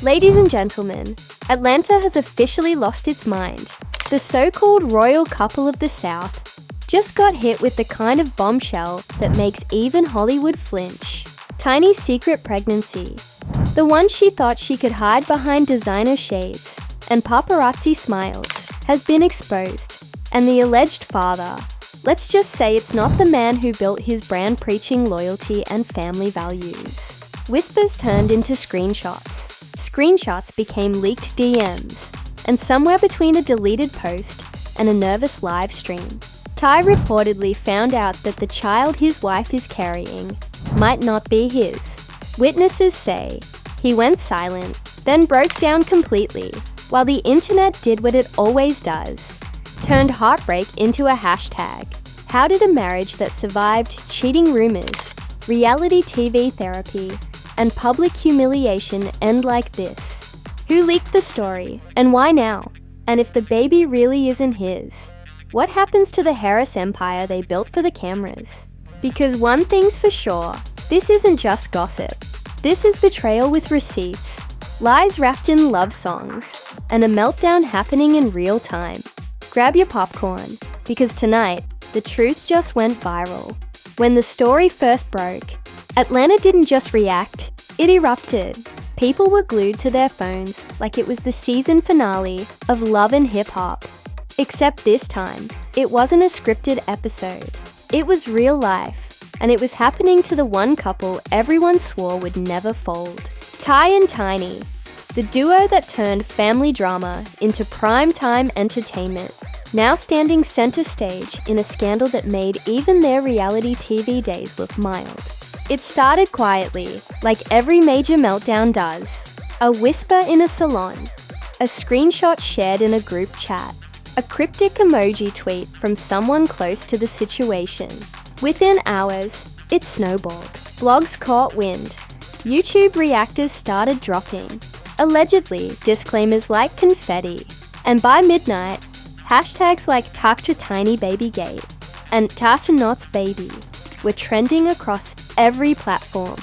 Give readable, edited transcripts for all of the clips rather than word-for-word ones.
Ladies and gentlemen, Atlanta has officially lost its mind. The so-called royal couple of the South just got hit with the kind of bombshell that makes even Hollywood flinch. Tiny's secret pregnancy, the one she thought she could hide behind designer shades and paparazzi smiles, has been exposed. And the alleged father, let's just say it's not the man who built his brand preaching loyalty and family values. Whispers turned into screenshots. Screenshots became leaked DMs. And somewhere between a deleted post and a nervous live stream, T.I reportedly found out that the child his wife is carrying might not be his. Witnesses say he went silent, then broke down completely, while the internet did what it always does, turned heartbreak into a hashtag. How did a marriage that survived cheating rumors, reality TV therapy, and public humiliation end like this? Who leaked the story, and why now? And if the baby really isn't his, what happens to the Harris empire they built for the cameras? Because one thing's for sure, this isn't just gossip. This is betrayal with receipts, lies wrapped in love songs, and a meltdown happening in real time. Grab your popcorn, because tonight, the truth just went viral. When the story first broke, Atlanta didn't just react, it erupted. People were glued to their phones like it was the season finale of Love and Hip Hop. Except this time, it wasn't a scripted episode. It was real life, and it was happening to the one couple everyone swore would never fold. T.I and Tiny, the duo that turned family drama into primetime entertainment, now standing center stage in a scandal that made even their reality TV days look mild. It started quietly, like every major meltdown does. A whisper in a salon, a screenshot shared in a group chat, a cryptic emoji tweet from someone close to the situation. Within hours, it snowballed. Blogs caught wind. YouTube reactors started dropping. Allegedly, disclaimers like confetti. And by midnight, hashtags like #TinyBabyGate and #TataNotsBaby were trending across every platform.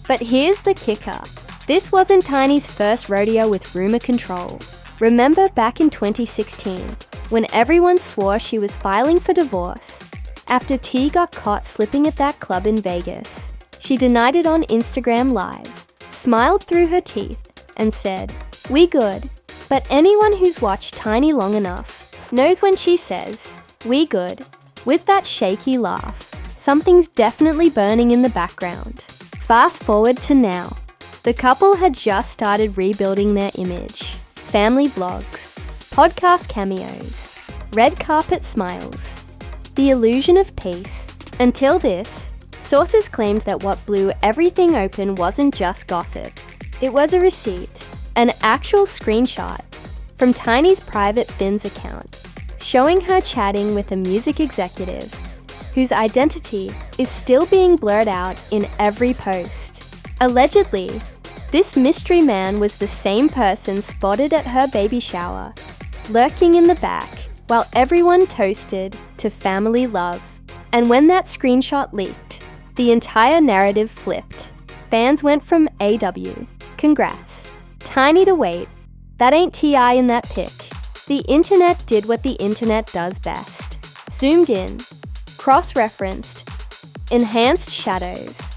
But here's the kicker. This wasn't Tiny's first rodeo with rumor control. Remember back in 2016, when everyone swore she was filing for divorce after T got caught slipping at that club in Vegas? She denied it on Instagram Live, smiled through her teeth, and said, "We good." But anyone who's watched Tiny long enough knows when she says, "We good," with that shaky laugh, something's definitely burning in the background. Fast forward to now. The couple had just started rebuilding their image. Family vlogs, podcast cameos, red carpet smiles, the illusion of peace. Until this, sources claimed that what blew everything open wasn't just gossip. It was a receipt, an actual screenshot from Tiny's private Fins account, showing her chatting with a music executive whose identity is still being blurred out in every post. Allegedly, this mystery man was the same person spotted at her baby shower, lurking in the back, while everyone toasted to family love. And when that screenshot leaked, the entire narrative flipped. Fans went from AW, congrats, Tiny to wait, that ain't T.I in that pic. The internet did what the internet does best. Zoomed in, cross-referenced, enhanced shadows,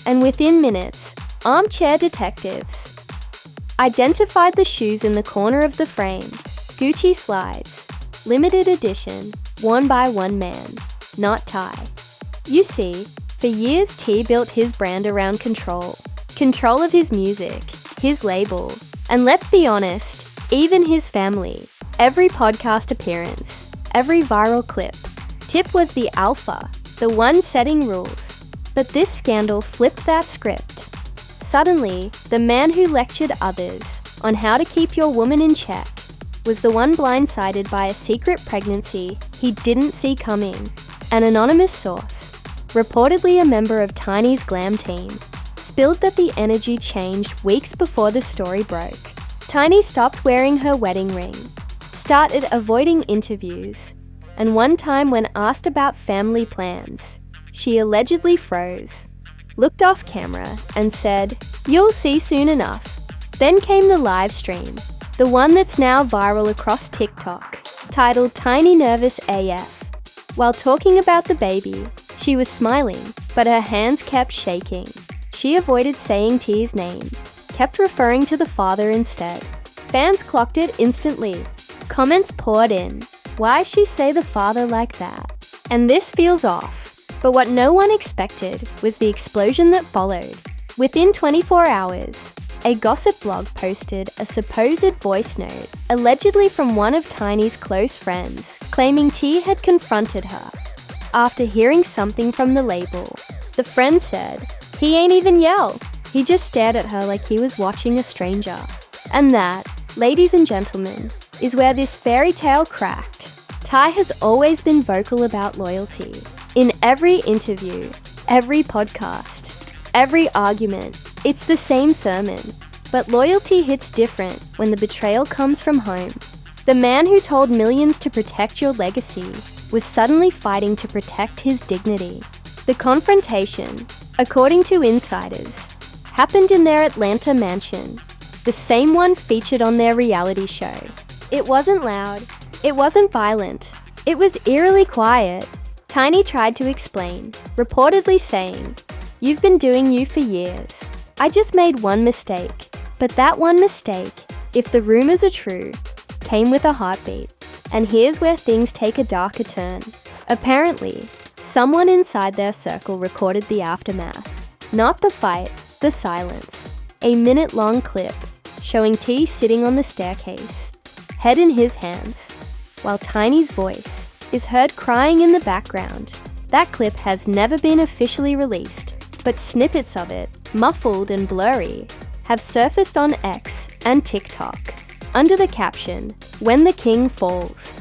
and within minutes, armchair detectives identified the shoes in the corner of the frame. Gucci slides, limited edition, worn by one man, not T.I. You see, for years T built his brand around control of his music, his label, and let's be honest, even his family. Every podcast appearance, every viral clip, Tip was the alpha, the one setting rules. But this scandal flipped that script. Suddenly, the man who lectured others on how to keep your woman in check was the one blindsided by a secret pregnancy he didn't see coming. An anonymous source, reportedly a member of Tiny's glam team, spilled that the energy changed weeks before the story broke. Tiny stopped wearing her wedding ring, started avoiding interviews, and one time when asked about family plans, she allegedly froze, looked off camera, and said, "You'll see soon enough." Then came the live stream, the one that's now viral across TikTok, titled Tiny Nervous AF. While talking about the baby, she was smiling, but her hands kept shaking. She avoided saying T's name, kept referring to the father instead. Fans clocked it instantly. Comments poured in. Why she say the father like that? And this feels off. But what no one expected was the explosion that followed. Within 24 hours, a gossip blog posted a supposed voice note, allegedly from one of Tiny's close friends, claiming T had confronted her. After hearing something from the label, the friend said, "He ain't even yell. He just stared at her like he was watching a stranger." And that, ladies and gentlemen, is where this fairy tale cracked. T.I has always been vocal about loyalty. In every interview, every podcast, every argument, it's the same sermon. But loyalty hits different when the betrayal comes from home. The man who told millions to protect your legacy was suddenly fighting to protect his dignity. The confrontation, according to insiders, happened in their Atlanta mansion, the same one featured on their reality show. It wasn't loud, it wasn't violent, it was eerily quiet. Tiny tried to explain, reportedly saying, "You've been doing you for years. I just made one mistake, but that one mistake, if the rumors are true, came with a heartbeat. And here's where things take a darker turn." Apparently, someone inside their circle recorded the aftermath. Not the fight, the silence. A minute-long clip showing T sitting on the staircase, head in his hands, while Tiny's voice is heard crying in the background. That clip has never been officially released, but snippets of it, muffled and blurry, have surfaced on X and TikTok, under the caption, "When the King Falls."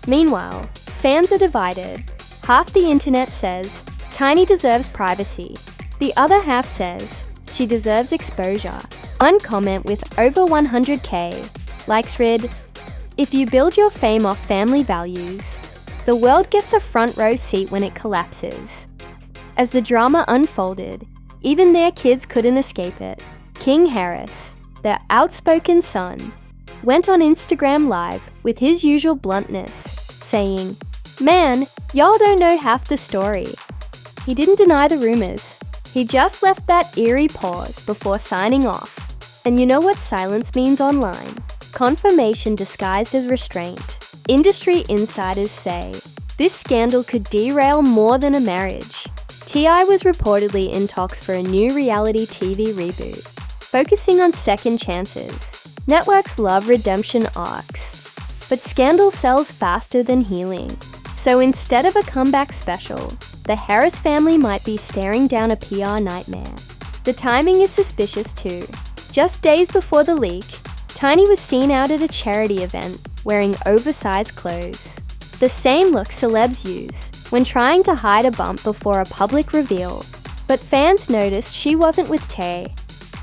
Meanwhile, fans are divided. Half the internet says, Tiny deserves privacy. The other half says, she deserves exposure. One comment with over 100K likes read, "If you build your fame off family values, the world gets a front row seat when it collapses." As the drama unfolded, even their kids couldn't escape it. King Harris, their outspoken son, went on Instagram Live with his usual bluntness, saying, "Man, y'all don't know half the story." He didn't deny the rumors. He just left that eerie pause before signing off. And you know what silence means online? Confirmation disguised as restraint. Industry insiders say this scandal could derail more than a marriage. T.I was reportedly in talks for a new reality TV reboot, focusing on second chances. Networks love redemption arcs, but scandal sells faster than healing. So instead of a comeback special, the Harris family might be staring down a PR nightmare. The timing is suspicious too. Just days before the leak, Tiny was seen out at a charity event wearing oversized clothes. The same look celebs use when trying to hide a bump before a public reveal. But fans noticed she wasn't with Tay.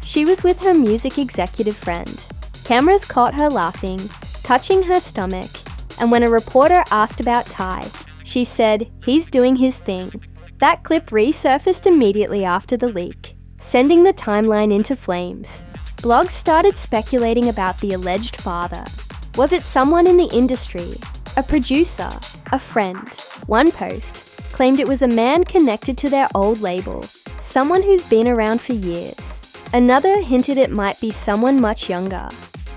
She was with her music executive friend. Cameras caught her laughing, touching her stomach, and when a reporter asked about Ty, she said, "He's doing his thing." That clip resurfaced immediately after the leak, sending the timeline into flames. Blogs started speculating about the alleged father. Was it someone in the industry? A producer? A friend? One post claimed it was a man connected to their old label, someone who's been around for years. Another hinted it might be someone much younger,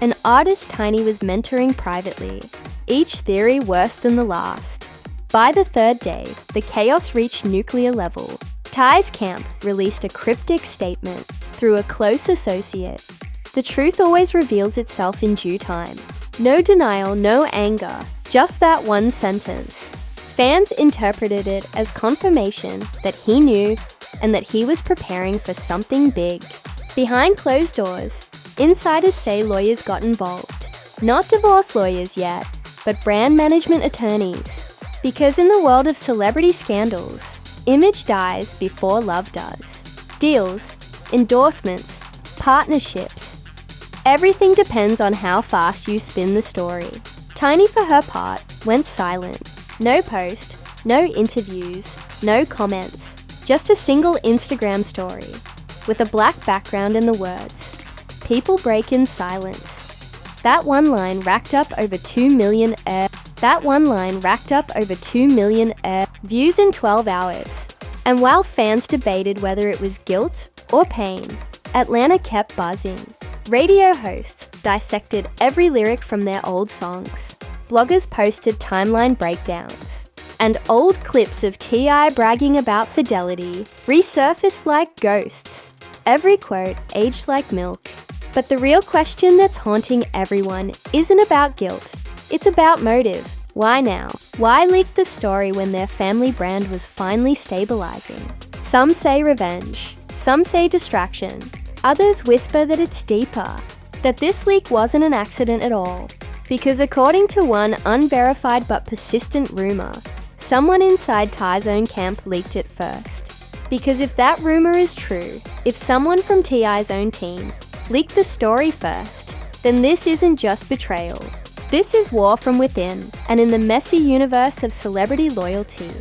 an artist Tiny was mentoring privately. Each theory worse than the last. By the third day, the chaos reached nuclear level. Ty's camp released a cryptic statement through a close associate. The truth always reveals itself in due time. No denial, no anger, just that one sentence. Fans interpreted it as confirmation that he knew and that he was preparing for something big. Behind closed doors, insiders say lawyers got involved. Not divorce lawyers yet, but brand management attorneys. Because in the world of celebrity scandals, image dies before love does. Deals, endorsements, partnerships. Everything depends on how fast you spin the story. Tiny, for her part, went silent. No post, no interviews, no comments. Just a single Instagram story with a black background and the words, people break in silence. That one line racked up over 2 million views in 12 hours. And while fans debated whether it was guilt or pain, Atlanta kept buzzing. Radio hosts dissected every lyric from their old songs. Bloggers posted timeline breakdowns. And old clips of T.I bragging about fidelity resurfaced like ghosts. Every quote aged like milk. But the real question that's haunting everyone isn't about guilt. It's about motive. Why now? Why leak the story when their family brand was finally stabilizing? Some say revenge. Some say distraction. Others whisper that it's deeper. That this leak wasn't an accident at all. Because according to one unverified but persistent rumor, someone inside T.I's own camp leaked it first. Because if that rumor is true, if someone from T.I's own team leaked the story first, then this isn't just betrayal. This is war from within, and in the messy universe of celebrity loyalty.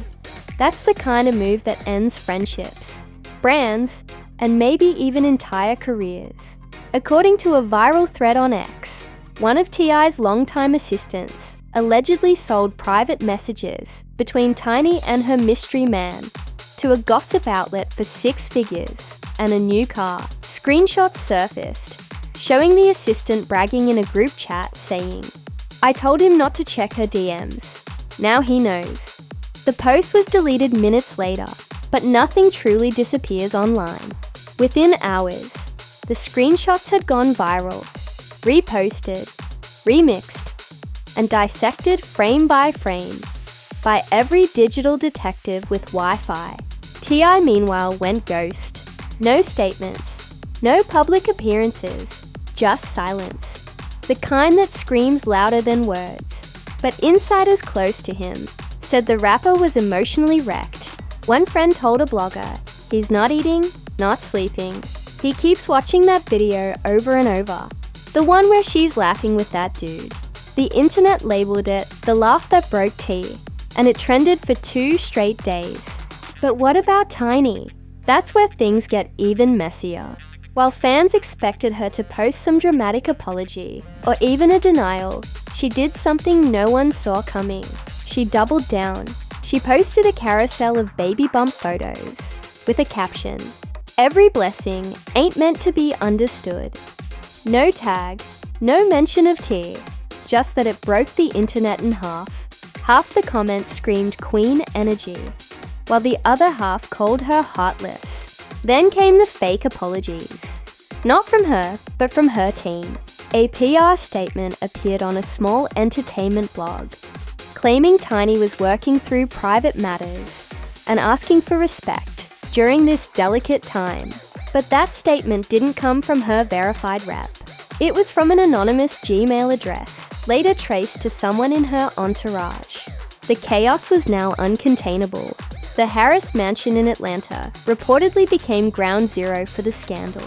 That's the kind of move that ends friendships, brands, and maybe even entire careers. According to a viral thread on X, one of T.I's longtime assistants allegedly sold private messages between Tiny and her mystery man to a gossip outlet for 6 figures and a new car. Screenshots surfaced, showing the assistant bragging in a group chat saying, "I told him not to check her DMs. Now he knows." The post was deleted minutes later, but nothing truly disappears online. Within hours, the screenshots had gone viral, reposted, remixed, and dissected frame by frame by every digital detective with Wi-Fi. T.I meanwhile went ghost. No statements, no public appearances, just silence. The kind that screams louder than words. But insiders close to him said the rapper was emotionally wrecked. One friend told a blogger, "He's not eating, not sleeping. He keeps watching that video over and over. The one where she's laughing with that dude." The internet labeled it the laugh that broke T, and it trended for 2 straight days. But what about Tiny? That's where things get even messier. While fans expected her to post some dramatic apology, or even a denial, she did something no one saw coming. She doubled down. She posted a carousel of baby bump photos, with a caption, "Every blessing ain't meant to be understood." No tag, no mention of T, just that it broke the internet in half. Half the comments screamed Queen energy, while the other half called her heartless. Then came the fake apologies. Not from her, but from her team. A PR statement appeared on a small entertainment blog, claiming Tiny was working through private matters and asking for respect during this delicate time. But that statement didn't come from her verified rep. It was from an anonymous Gmail address, later traced to someone in her entourage. The chaos was now uncontainable. The Harris mansion in Atlanta reportedly became ground zero for the scandal.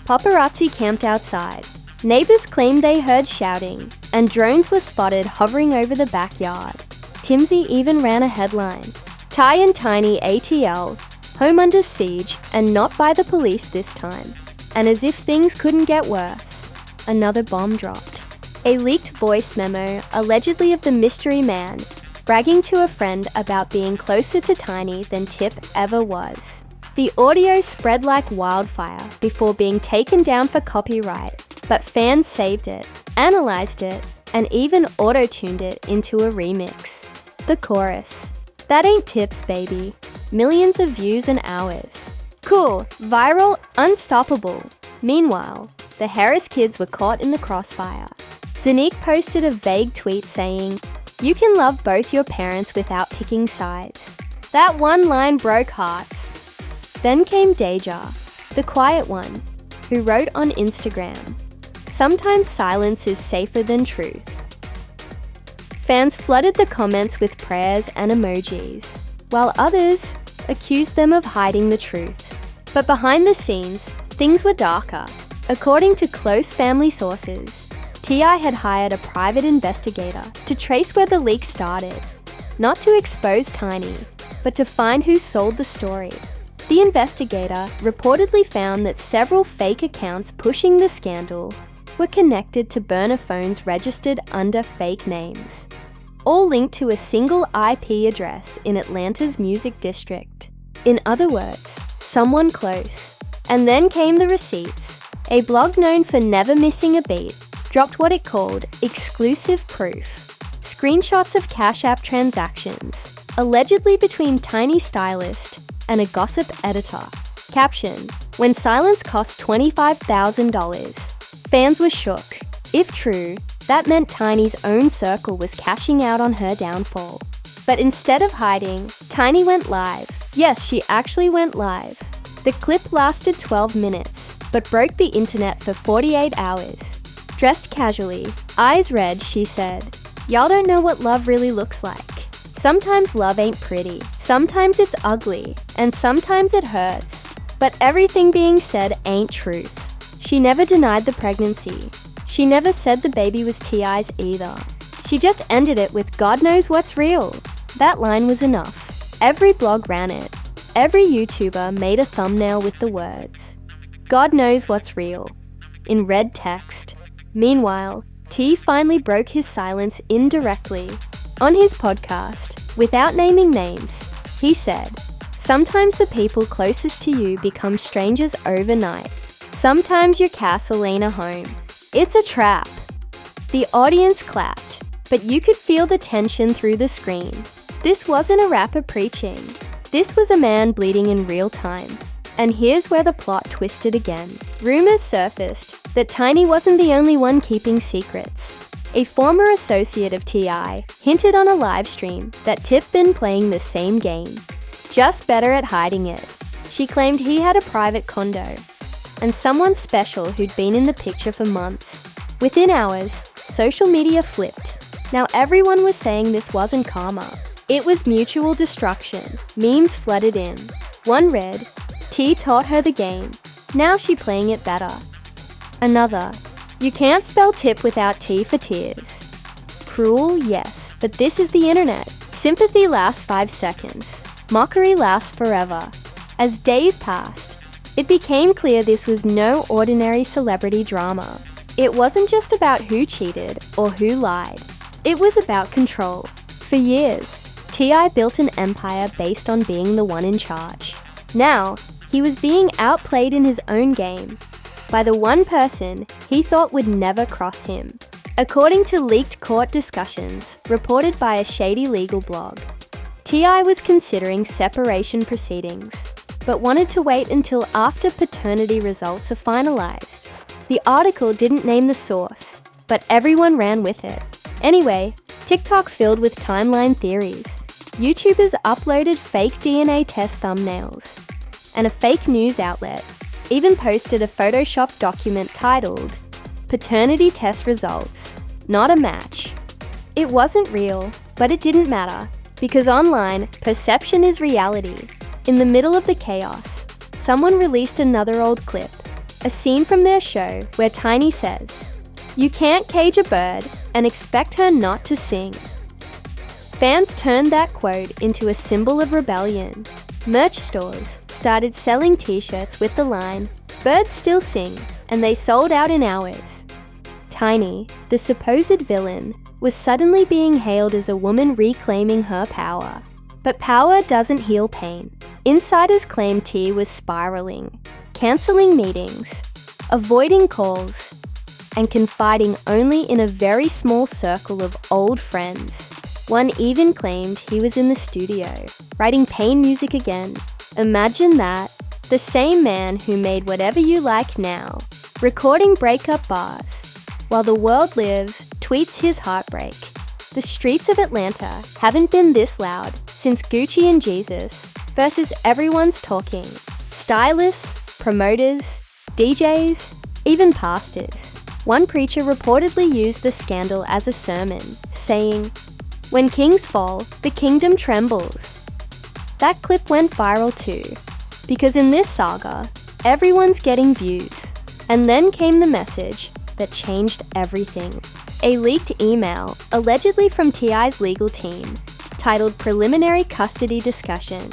Paparazzi camped outside. Neighbors claimed they heard shouting, and drones were spotted hovering over the backyard. TMZ even ran a headline, "T.I and Tiny ATL, home under siege and not by the police this time." And as if things couldn't get worse, another bomb dropped. A leaked voice memo, allegedly of the mystery man, bragging to a friend about being closer to Tiny than Tip ever was. The audio spread like wildfire before being taken down for copyright, but fans saved it, analyzed it, and even auto-tuned it into a remix. The chorus, "That ain't Tips, baby." Millions of views in hours. Cool, viral, unstoppable. Meanwhile, the Harris kids were caught in the crossfire. Sneak posted a vague tweet saying, "You can love both your parents without picking sides." That one line broke hearts. Then came Deja, the quiet one, who wrote on Instagram, "Sometimes silence is safer than truth." Fans flooded the comments with prayers and emojis, while others accused them of hiding the truth. But behind the scenes, things were darker. According to close family sources, T.I had hired a private investigator to trace where the leak started, not to expose Tiny, but to find who sold the story. The investigator reportedly found that several fake accounts pushing the scandal were connected to burner phones registered under fake names, all linked to a single IP address in Atlanta's music district. In other words, someone close. And then came the receipts. A blog known for never missing a beat dropped what it called exclusive proof. Screenshots of Cash App transactions, allegedly between Tiny stylist and a gossip editor. Caption: when silence cost $25,000. Fans were shook. If true, that meant Tiny's own circle was cashing out on her downfall. But instead of hiding, Tiny went live. Yes, she actually went live. The clip lasted 12 minutes, but broke the internet for 48 hours. Dressed casually, eyes red, she said, "Y'all don't know what love really looks like. Sometimes love ain't pretty, sometimes it's ugly, and sometimes it hurts. But everything being said ain't truth." She never denied the pregnancy. She never said the baby was T.I.'s either. She just ended it with "God knows what's real." That line was enough. Every blog ran it. Every YouTuber made a thumbnail with the words, "God knows what's real," in red text. Meanwhile, T finally broke his silence indirectly. On his podcast, without naming names, he said, "Sometimes the people closest to you become strangers overnight. Sometimes your castle ain't a home. It's a trap." The audience clapped, but you could feel the tension through the screen. This wasn't a rapper preaching. This was a man bleeding in real time. And here's where the plot twisted again. Rumors surfaced that Tiny wasn't the only one keeping secrets. A former associate of T.I hinted on a live stream that Tip been playing the same game, just better at hiding it. She claimed he had a private condo, and someone special who'd been in the picture for months. Within hours, social media flipped. Now everyone was saying this wasn't karma. It was mutual destruction. Memes flooded in. One read, "T taught her the game. Now she playing it better." Another, "You can't spell tip without T for tears." Cruel, yes, but this is the internet. Sympathy lasts 5 seconds. Mockery lasts forever. As days passed, it became clear this was no ordinary celebrity drama. It wasn't just about who cheated or who lied. It was about control. For years, T.I built an empire based on being the one in charge. Now, he was being outplayed in his own game by the one person he thought would never cross him. According to leaked court discussions reported by a shady legal blog, T.I was considering separation proceedings, but wanted to wait until after paternity results are finalized. The article didn't name the source, but everyone ran with it. Anyway, TikTok filled with timeline theories. YouTubers uploaded fake DNA test thumbnails, and a fake news outlet even posted a Photoshop document titled, "Paternity Test Results, Not a Match." It wasn't real, but it didn't matter, because online, perception is reality. In the middle of the chaos, someone released another old clip, a scene from their show where Tiny says, "You can't cage a bird and expect her not to sing." Fans turned that quote into a symbol of rebellion. Merch stores started selling t-shirts with the line, "Birds still sing," and they sold out in hours. Tiny, the supposed villain, was suddenly being hailed as a woman reclaiming her power. But power doesn't heal pain. Insiders claim T was spiraling, cancelling meetings, avoiding calls, and confiding only in a very small circle of old friends. One even claimed he was in the studio, writing pain music again. Imagine that. The same man who made Whatever You Like Now, recording breakup bars, while the world lives, tweets his heartbreak. The streets of Atlanta haven't been this loud since Gucci and Jesus versus everyone's talking. Stylists, promoters, DJs, even pastors. One preacher reportedly used the scandal as a sermon, saying, "When kings fall, the kingdom trembles." That clip went viral too, because in this saga, everyone's getting views. And then came the message that changed everything. A leaked email, allegedly from T.I.'s legal team, titled Preliminary Custody Discussion.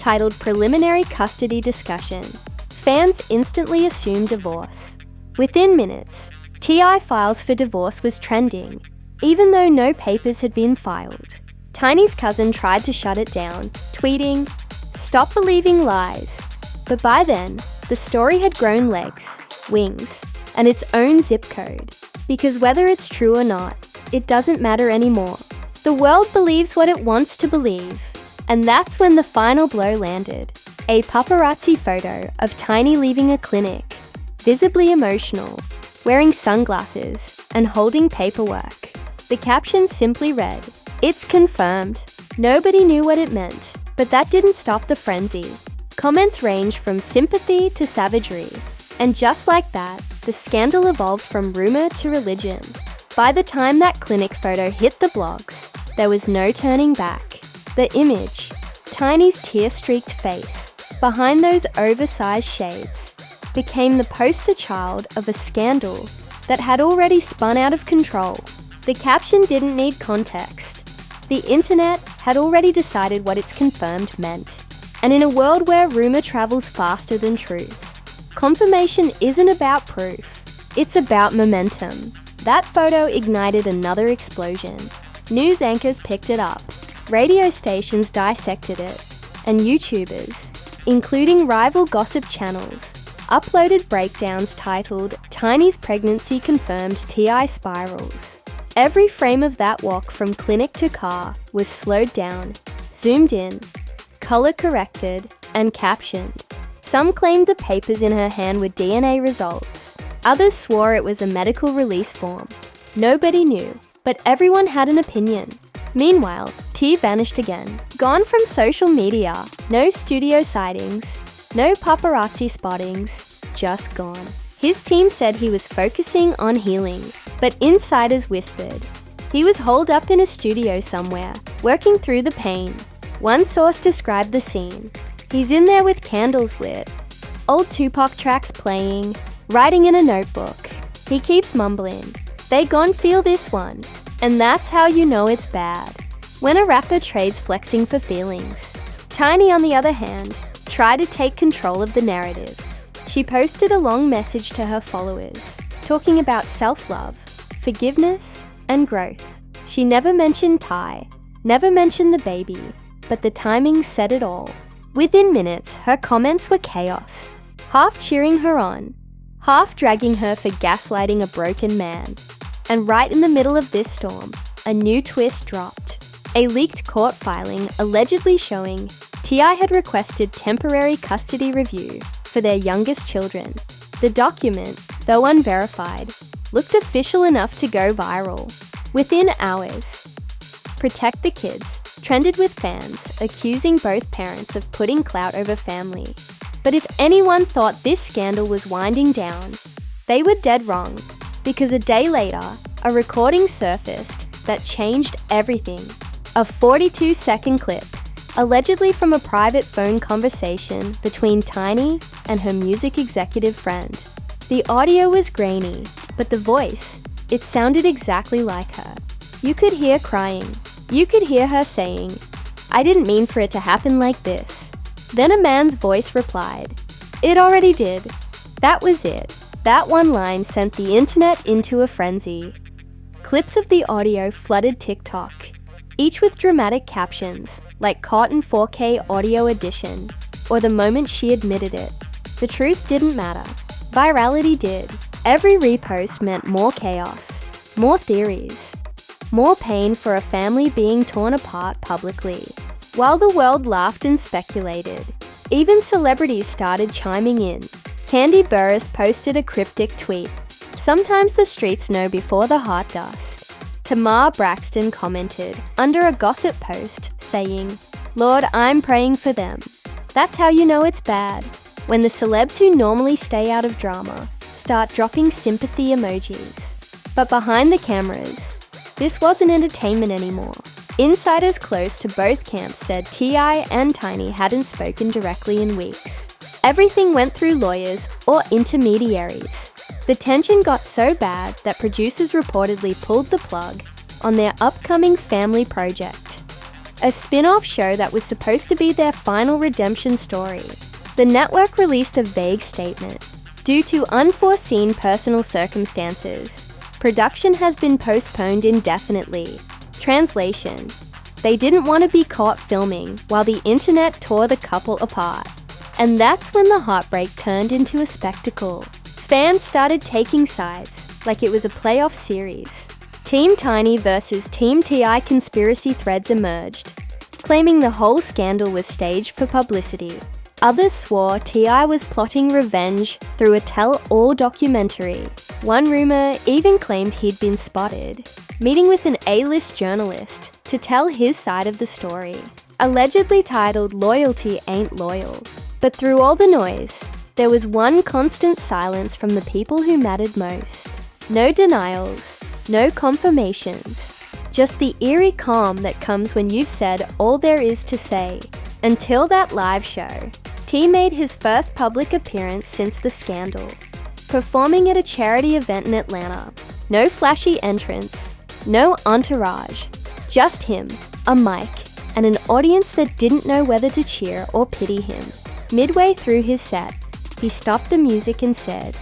titled Preliminary Custody Discussion. Fans instantly assumed divorce. Within minutes, T.I files for divorce was trending, even though no papers had been filed. Tiny's cousin tried to shut it down, tweeting, "Stop believing lies." But by then, the story had grown legs, wings, and its own zip code. Because whether it's true or not, it doesn't matter anymore. The world believes what it wants to believe. And that's when the final blow landed. A paparazzi photo of Tiny leaving a clinic, visibly emotional, wearing sunglasses, and holding paperwork. The caption simply read, "It's confirmed." Nobody knew what it meant, but that didn't stop the frenzy. Comments ranged from sympathy to savagery. And just like that, the scandal evolved from rumor to religion. By the time that clinic photo hit the blogs, there was no turning back. The image, Tiny's tear-streaked face, behind those oversized shades, became the poster child of a scandal that had already spun out of control. The caption didn't need context. The internet had already decided what it's confirmed meant. And in a world where rumor travels faster than truth, confirmation isn't about proof, it's about momentum. That photo ignited another explosion. News anchors picked it up, radio stations dissected it, and YouTubers, including rival gossip channels, uploaded breakdowns titled "Tiny's Pregnancy Confirmed T.I Spirals." Every frame of that walk from clinic to car was slowed down, zoomed in, color corrected, and captioned. Some claimed the papers in her hand were DNA results. Others swore it was a medical release form. Nobody knew, but everyone had an opinion. Meanwhile, T vanished again. Gone from social media, no studio sightings, no paparazzi spottings, just gone. His team said he was focusing on healing, but insiders whispered he was holed up in a studio somewhere, working through the pain. One source described the scene. He's in there with candles lit, old Tupac tracks playing, writing in a notebook. He keeps mumbling, "They gon' feel this one." And that's how you know it's bad. When a rapper trades flexing for feelings. Tiny, on the other hand, tried to take control of the narrative. She posted a long message to her followers, talking about self-love, forgiveness, and growth. She never mentioned Ty, never mentioned the baby, but the timing said it all. Within minutes, her comments were chaos, half cheering her on, half dragging her for gaslighting a broken man. And right in the middle of this storm, a new twist dropped. A leaked court filing allegedly showing T.I had requested temporary custody review for their youngest children. The document, though unverified, looked official enough to go viral. Within hours, Protect the Kids trended with fans accusing both parents of putting clout over family. But if anyone thought this scandal was winding down, they were dead wrong. Because a day later, a recording surfaced that changed everything. A 42-second clip, allegedly from a private phone conversation between Tiny and her music executive friend. The audio was grainy, but the voice, it sounded exactly like her. You could hear crying. You could hear her saying, "I didn't mean for it to happen like this." Then a man's voice replied, "It already did. That was it." That one line sent the internet into a frenzy. Clips of the audio flooded TikTok, each with dramatic captions like "Caught in 4K Audio Edition" or "The moment she admitted it." The truth didn't matter. Virality did. Every repost meant more chaos, more theories, more pain for a family being torn apart publicly. While the world laughed and speculated, even celebrities started chiming in. Candy Burris posted a cryptic tweet, "Sometimes the streets know before the heart does." Tamar Braxton commented under a gossip post saying, "Lord, I'm praying for them." That's how you know it's bad, when the celebs who normally stay out of drama start dropping sympathy emojis. But behind the cameras, this wasn't entertainment anymore. Insiders close to both camps said T.I and Tiny hadn't spoken directly in weeks. Everything went through lawyers or intermediaries. The tension got so bad that producers reportedly pulled the plug on their upcoming family project. a spin-off show that was supposed to be their final redemption story. The network released a vague statement. Due to unforeseen personal circumstances, production has been postponed indefinitely. Translation: they didn't want to be caught filming while the internet tore the couple apart. And that's when the heartbreak turned into a spectacle. Fans started taking sides, like it was a playoff series. Team Tiny versus Team T.I conspiracy threads emerged, claiming the whole scandal was staged for publicity. Others swore T.I was plotting revenge through a tell-all documentary. One rumor even claimed he'd been spotted, meeting with an A-list journalist to tell his side of the story, allegedly titled "Loyalty Ain't Loyal." But through all the noise, there was one constant silence from the people who mattered most. No denials, no confirmations, just the eerie calm that comes when you've said all there is to say. Until that live show, T made his first public appearance since the scandal, performing at a charity event in Atlanta. No flashy entrance, no entourage, just him, a mic, and an audience that didn't know whether to cheer or pity him. Midway through his set, he stopped the music and said,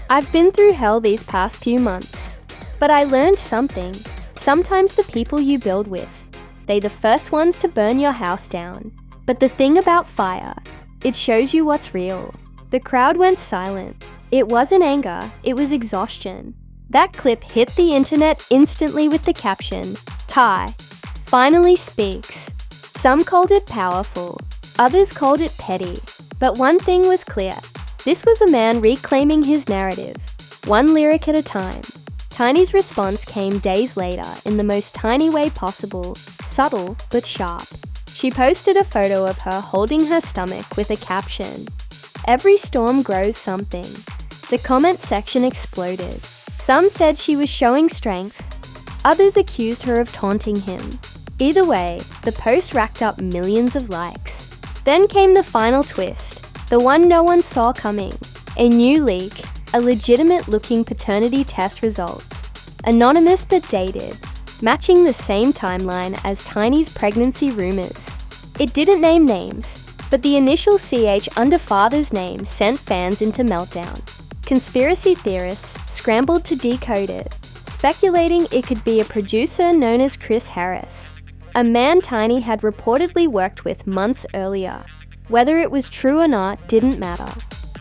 "I've been through hell these past few months, but I learned something. Sometimes the people you build with, they the first ones to burn your house down. But the thing about fire, it shows you what's real." The crowd went silent. It wasn't anger, it was exhaustion. That clip hit the internet instantly with the caption, "T.I finally speaks." Some called it powerful, others called it petty. But one thing was clear. This was a man reclaiming his narrative, one lyric at a time. Tiny's response came days later in the most tiny way possible, subtle but sharp. She posted a photo of her holding her stomach with a caption, "Every storm grows something." The comment section exploded. Some said she was showing strength. Others accused her of taunting him. Either way, the post racked up millions of likes. Then came the final twist, the one no one saw coming. A new leak, a legitimate-looking paternity test result. Anonymous but dated, matching the same timeline as Tiny's pregnancy rumors. It didn't name names, but the initial CH under father's name sent fans into meltdown. Conspiracy theorists scrambled to decode it, speculating it could be a producer known as T.I Harris, a man Tiny had reportedly worked with months earlier. Whether it was true or not didn't matter.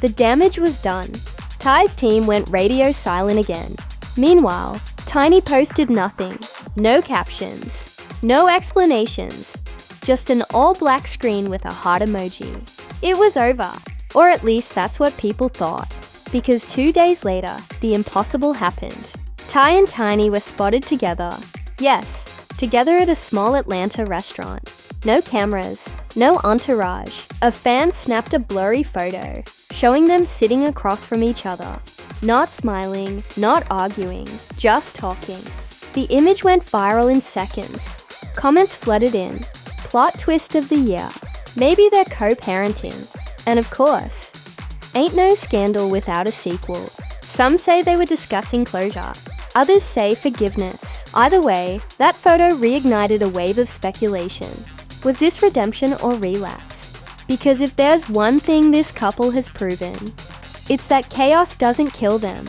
The damage was done. T.I.'s team went radio silent again. Meanwhile, Tiny posted nothing. No captions. No explanations. Just an all-black screen with a heart emoji. It was over. Or at least that's what people thought. Because 2 days later, the impossible happened. T.I and Tiny were spotted together. Yes, together at a small Atlanta restaurant. No cameras, no entourage. A fan snapped a blurry photo, showing them sitting across from each other. Not smiling, not arguing, just talking. The image went viral in seconds. Comments flooded in. Plot twist of the year. Maybe they're co-parenting. And of course, ain't no scandal without a sequel. Some say they were discussing closure. Others say forgiveness. Either way, that photo reignited a wave of speculation. Was this redemption or relapse? Because if there's one thing this couple has proven, it's that chaos doesn't kill them,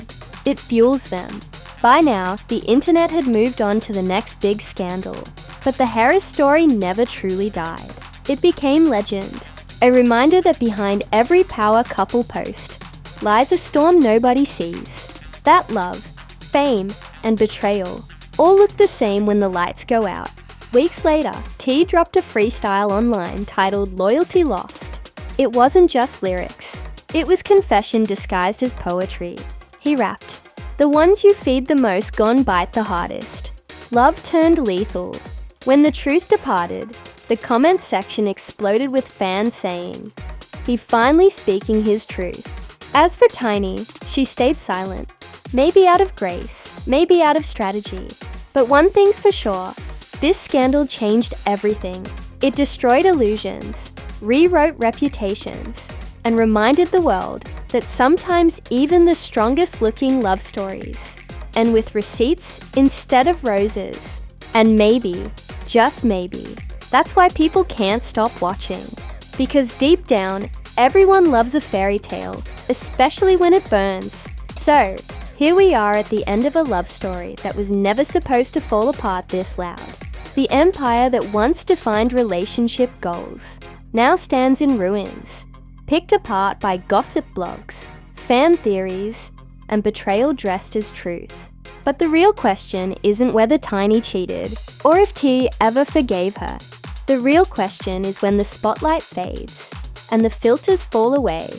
it fuels them. By now, the internet had moved on to the next big scandal. But the Harris story never truly died. It became legend. A reminder that behind every power couple post lies a storm nobody sees. That love, fame, and betrayal all look the same when the lights go out. Weeks later, T dropped a freestyle online titled "Loyalty Lost." It wasn't just lyrics. It was confession disguised as poetry. He rapped, "The ones you feed the most gon' bite the hardest. Love turned lethal." When the truth departed, the comment section exploded with fans saying, "He finally speaking his truth." As for Tiny, she stayed silent. Maybe out of grace, maybe out of strategy. But one thing's for sure, this scandal changed everything. It destroyed illusions, rewrote reputations, and reminded the world that sometimes even the strongest looking love stories end with receipts instead of roses. And maybe, just maybe, That's why people can't stop watching. Because deep down, everyone loves a fairy tale, especially when it burns. So, here we are at the end of a love story that was never supposed to fall apart this loud. The empire that once defined relationship goals now stands in ruins, picked apart by gossip blogs, fan theories, and betrayal dressed as truth. But the real question isn't whether Tiny cheated or if T ever forgave her. The real question is when the spotlight fades and the filters fall away,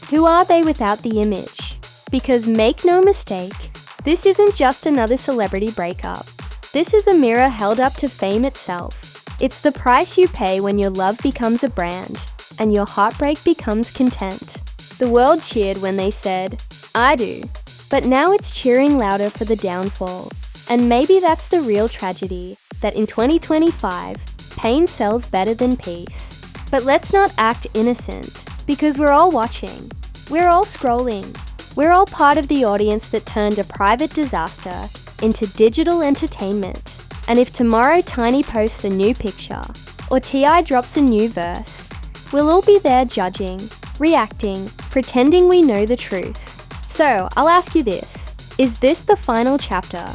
who are they without the image? Because make no mistake, this isn't just another celebrity breakup. This is a mirror held up to fame itself. It's the price you pay when your love becomes a brand and your heartbreak becomes content. The world cheered when they said, "I do." But now it's cheering louder for the downfall. And maybe that's the real tragedy, that in 2025, pain sells better than peace. But let's not act innocent, because we're all watching. We're all scrolling. We're all part of the audience that turned a private disaster into digital entertainment. And if tomorrow Tiny posts a new picture, or T.I drops a new verse, we'll all be there judging, reacting, pretending we know the truth. So, I'll ask you this, is this the final chapter,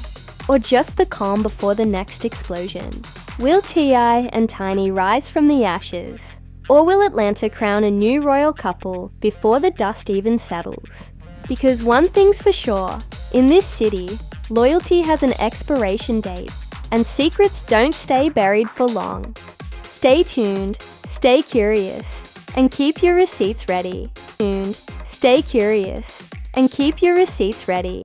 or just the calm before the next explosion? Will T.I and Tiny rise from the ashes, or will Atlanta crown a new royal couple before the dust even settles? Because one thing's for sure, in this city, loyalty has an expiration date, and secrets don't stay buried for long. Stay tuned, stay curious, and keep your receipts ready. Stay curious, and keep your receipts ready.